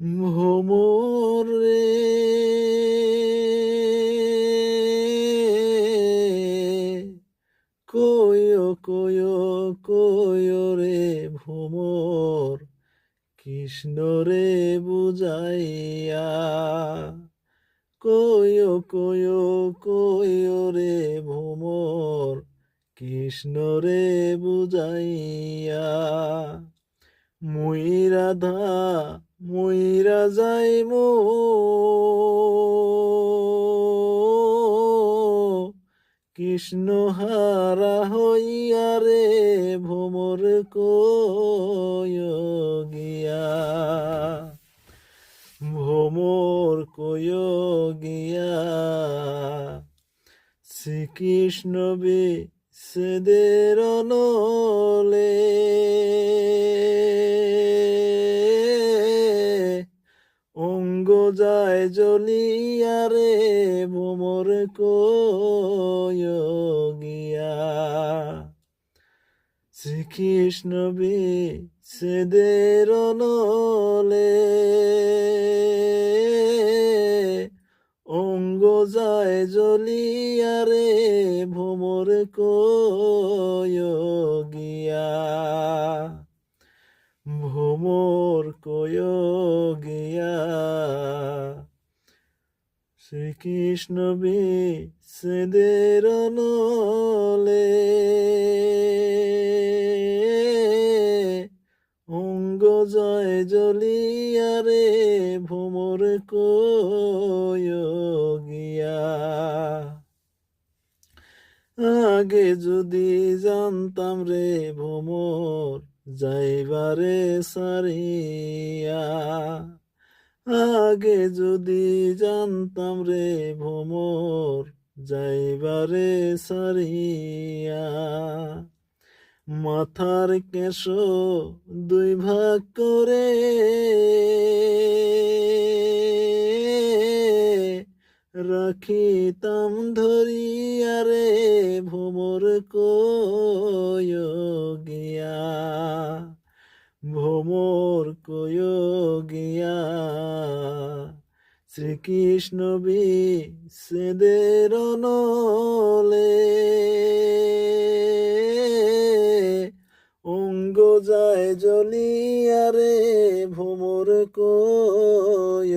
ভ্রমর রে কয়ো কয়ো কয়ো রে ভ্রমর কৃষ্ণ রে বুঝাইয়া কয়ো কয়ো কয়ো রে ভ্রমর কৃষ্ণ রে বুঝাইয়া মুই রাধা মুইরা যাইমু কৃষ্ণ হারা হইয়া রে ভ্রমর কয় গিয়া ভ্রমর কয় গিয়া শ্রীকৃষ্ণ বিচ্ছেদের নলে অঙ্গ যায় জ্বলিয়া রে ভ্রমর কয় গিয়া শ্রীকৃষ্ণ বিচ্ছেদের নলে অঙ্গ যায় জ্বলিয়া রে ভ্রমর কয় গিয়া ভ্রমর কয় গিয়া শ্রীকৃষ্ণ বিচ্ছেদের নলে অঙ্গ জয় জ্বলিয়া রে ভ্রমর কয় গিয়া আগে যদি জানতাম রে ভ্রমর যাইবারে সারিয়া আগে যদি জানতাম রে ভ্রমর যাইবারে সারিয়া মাথার কেশ দুই ভাগ করে রাখিতাম ধরিয়া রে ভ্রমর কয় গিয়া ভ্রমর কয় গিয়া শ্রীকৃষ্ণ বিচ্ছেদের নলে অঙ্গ যায় জ্বলিয়া রে ভ্রমর কয়